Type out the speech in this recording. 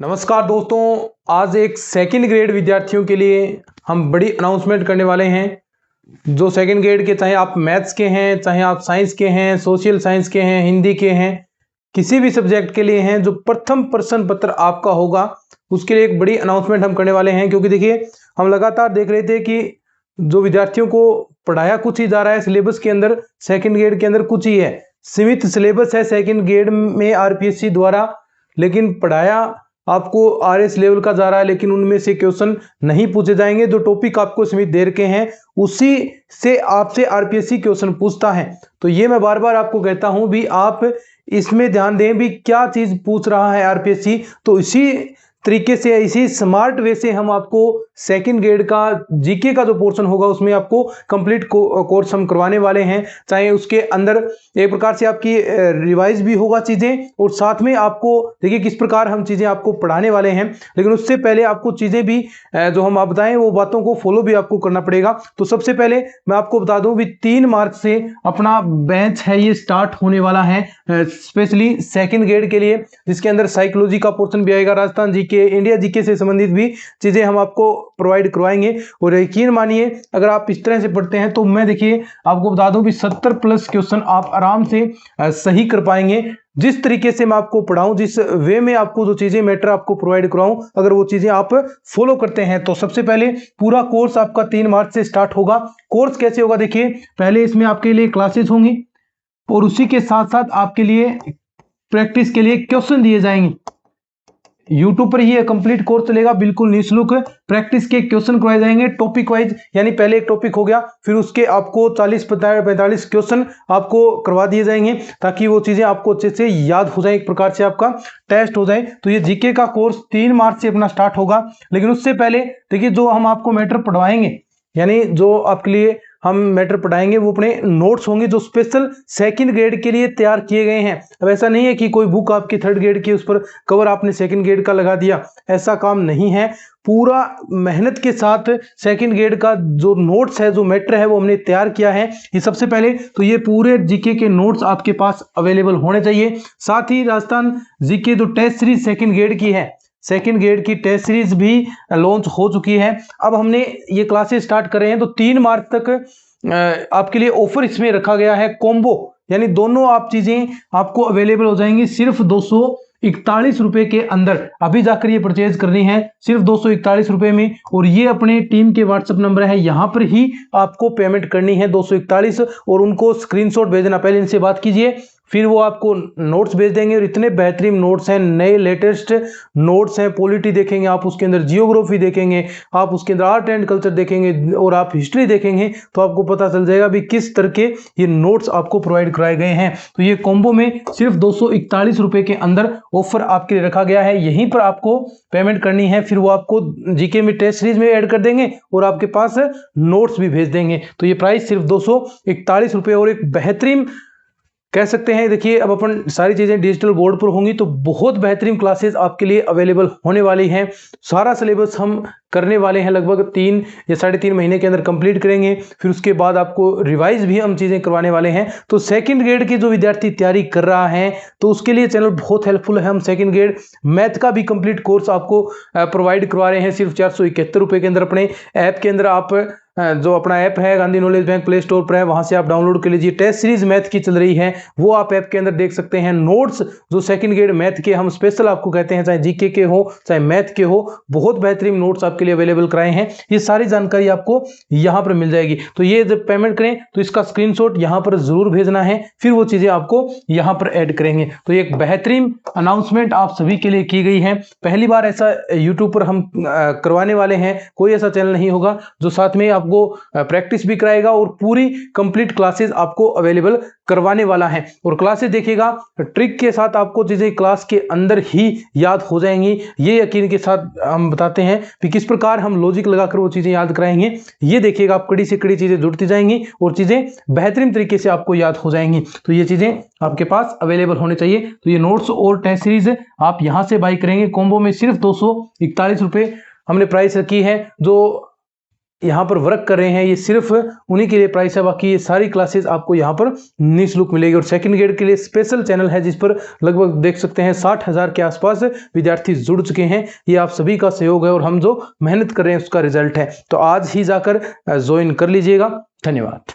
नमस्कार दोस्तों, आज एक सेकंड ग्रेड विद्यार्थियों के लिए हम बड़ी अनाउंसमेंट करने वाले हैं। जो सेकंड ग्रेड के, चाहे आप मैथ्स के हैं, चाहे आप साइंस के हैं, सोशल साइंस के हैं, हिंदी के हैं, किसी भी सब्जेक्ट के लिए हैं, जो प्रथम प्रश्न पत्र आपका होगा उसके लिए एक बड़ी अनाउंसमेंट हम करने वाले हैं। क्योंकि देखिए, हम लगातार देख रहे थे कि जो विद्यार्थियों को पढ़ाया कुछ ही जा रहा है सिलेबस के अंदर, सेकंड ग्रेड के अंदर कुछ ही है, सीमित सिलेबस है सेकंड ग्रेड में आरपीएससी द्वारा, लेकिन पढ़ाया आपको आरएस लेवल का जा रहा है। लेकिन उनमें से क्वेश्चन नहीं पूछे जाएंगे। जो टॉपिक आपको सीमित दे रखे हैं उसी से आपसे आरपीएससी क्वेश्चन पूछता है। तो ये मैं बार बार आपको कहता हूं भी, आप इसमें ध्यान दें भी क्या चीज पूछ रहा है आरपीएससी। तो इसी तरीके से, इसी स्मार्ट वे से हम आपको सेकंड ग्रेड का जीके का जो पोर्शन होगा उसमें आपको कंप्लीट कोर्स हम करवाने वाले हैं। चाहे उसके अंदर एक प्रकार से आपकी रिवाइज भी होगा चीजें, और साथ में आपको देखिए किस प्रकार हम चीजें आपको पढ़ाने वाले हैं। लेकिन उससे पहले आपको चीजें भी जो हम आप बताएं वो बातों को फॉलो भी आपको करना पड़ेगा। तो सबसे पहले मैं आपको बता दूं भी 3 मार्च से अपना बैच है ये स्टार्ट होने वाला है, स्पेशली सेकंड ग्रेड के लिए, जिसके अंदर साइकोलॉजी का पोर्शन भी आएगा, राजस्थान जीके, इंडिया जीके से संबंधित भी चीजें हम आपको प्रोवाइड करवाएंगे। और यकीन मानिए, अगर आप इस तरह से पढ़ते हैं तो मैं देखिए आपको बता दूं भी 70+ क्वेश्चन आप आराम से सही कर पाएंगे। जिस तरीके से मैं आपको पढ़ाऊं, जिस वे में आपको जो चीजें मैटर आपको प्रोवाइड कराऊं, अगर वो चीजें आप फॉलो करते हैं तो सबसे पहले पूरा कोर्स आपका 3 मार्च से स्टार्ट होगा। कोर्स कैसे होगा देखिए, पहले इसमें आपके लिए क्लासेस होंगी और उसी के साथ साथ आपके लिए प्रैक्टिस के लिए क्वेश्चन दिए जाएंगे। यूट्यूब पर ही कंप्लीट कोर्स चलेगा, बिल्कुल निःशुल्क। प्रैक्टिस के क्वेश्चन करवाए जाएंगे टॉपिक वाइज, यानी पहले एक टॉपिक हो गया, फिर उसके आपको 40-45 क्वेश्चन आपको करवा दिए जाएंगे, ताकि वो चीजें आपको अच्छे से याद हो जाए, एक प्रकार से आपका टेस्ट हो जाए। तो ये जीके का कोर्स 3 मार्च से अपना स्टार्ट होगा। लेकिन उससे पहले देखिए, जो हम आपको मैटर पढ़वाएंगे, यानी जो आपके लिए हम मैटर पढ़ाएंगे, वो अपने नोट्स होंगे जो स्पेशल सेकंड ग्रेड के लिए तैयार किए गए हैं। अब ऐसा नहीं है कि कोई बुक आपकी थर्ड ग्रेड की उस पर कवर आपने सेकंड ग्रेड का लगा दिया, ऐसा काम नहीं है। पूरा मेहनत के साथ सेकंड ग्रेड का जो नोट्स है, जो मैटर है, वो हमने तैयार किया है। ये सबसे पहले तो ये पूरे जीके के नोट्स आपके पास अवेलेबल होने चाहिए। साथ ही राजस्थान जीके जो टेस्ट सीरीज सेकंड ग्रेड की है, सेकंड ग्रेड की टेस्ट सीरीज भी लॉन्च हो चुकी है। अब हमने ये क्लासेस स्टार्ट कर रहे हैं, तो 3 मार्च तक आपके लिए ऑफर इसमें रखा गया है कॉम्बो, यानी दोनों आप चीजें आपको अवेलेबल हो जाएंगी सिर्फ 241 रुपए के अंदर। अभी जाकर ये परचेज करनी है सिर्फ 241 रुपए में, और ये अपने टीम के व्हाट्सएप नंबर है, यहां पर ही आपको पेमेंट करनी है 241, और उनको स्क्रीनशॉट भेजना। पहले इनसे बात कीजिए, फिर वो आपको नोट्स भेज देंगे। और इतने बेहतरीन नोट्स हैं, नए लेटेस्ट नोट्स हैं। पॉलिटी देखेंगे आप, उसके अंदर जियोग्राफी देखेंगे आप, उसके अंदर आर्ट एंड कल्चर देखेंगे, और आप हिस्ट्री देखेंगे, तो आपको पता चल जाएगा भी किस तरह के ये नोट्स आपको प्रोवाइड कराए गए हैं। तो ये कॉम्बो में सिर्फ 241 रुपए के अंदर ऑफर आपके लिए रखा गया है। यहीं पर आपको पेमेंट करनी है, फिर वो आपको जीके में टेस्ट सीरीज में ऐड कर देंगे और आपके पास नोट्स भी भेज देंगे। तो ये प्राइस सिर्फ 241 रुपए, और एक बेहतरीन कह सकते हैं। देखिए, अब अपन सारी चीजें डिजिटल बोर्ड पर होंगी, तो बहुत बेहतरीन क्लासेस आपके लिए अवेलेबल होने वाली हैं। सारा सिलेबस हम करने वाले हैं, लगभग 3 या 3.5 महीने के अंदर कंप्लीट करेंगे। फिर उसके बाद आपको रिवाइज भी हम चीजें करवाने वाले हैं। तो सेकंड ग्रेड के जो विद्यार्थी तैयारी कर रहा है, तो उसके लिए चैनल बहुत हेल्पफुल है। हम सेकंड ग्रेड मैथ का भी कंप्लीट कोर्स आपको प्रोवाइड करवा रहे हैं सिर्फ 471 रुपए के अंदर। अपने ऐप के अंदर आप जो अपना ऐप है Gandhi knowledge bank play store पर है, वहां से आप डाउनलोड कर लीजिए। टेस्ट सीरीज मैथ की चल रही है, वो आप ऐप के अंदर देख सकते हैं। नोट्स जो सेकंड ग्रेड मैथ के हम स्पेशल आपको कहते हैं, चाहे जीके के हो चाहे मैथ के हो, बहुत बेहतरीन नोट्स आपके लिए अवेलेबल कराए हैं। ये सारी जानकारी आपको यहां पर मिल जाएगी। तो ये जब पेमेंट करें तो इसका स्क्रीनशॉट यहां पर जरूर भेजना है, फिर वो चीजें आपको यहां पर ऐड करेंगे। तो एक बेहतरीन अनाउंसमेंट आप सभी के लिए की गई है। पहली बार ऐसा यूट्यूब पर हम करवाने वाले हैं। कोई ऐसा चैनल नहीं होगा जो साथ में आपको प्रैक्टिस भी कराएगा और पूरी कंप्लीट क्लासेस आपको अवेलेबल करवाने वाला है। और क्लासेस देखिएगा, ट्रिक के साथ आपको चीजें क्लास के अंदर ही याद हो जाएंगी। ये यकीन के साथ हम बताते हैं कि किस प्रकार हम लॉजिक लगाकर वो चीजें याद कराएंगे। ये देखिएगा, आप कड़ी से कड़ी चीजें जुड़ती जाएंगी और चीजें बेहतरीन तरीके से आपको याद हो जाएंगी। तो ये चीजें आपके पास अवेलेबल होने चाहिए। तो ये नोट्स और टेस्ट सीरीज आप यहां से बाई करेंगे कॉम्बो में सिर्फ 241 रुपए हमने प्राइस रखी है। जो यहाँ पर वर्क कर रहे हैं, ये सिर्फ उन्हीं के लिए प्राइस है। बाकी ये सारी क्लासेस आपको यहाँ पर निःशुल्क मिलेगी। और सेकंड ग्रेड के लिए स्पेशल चैनल है जिस पर लगभग देख सकते हैं 60,000 के आसपास विद्यार्थी जुड़ चुके हैं। ये आप सभी का सहयोग है और हम जो मेहनत कर रहे हैं उसका रिजल्ट है। तो आज ही जाकर ज्वाइन कर लीजिएगा। धन्यवाद।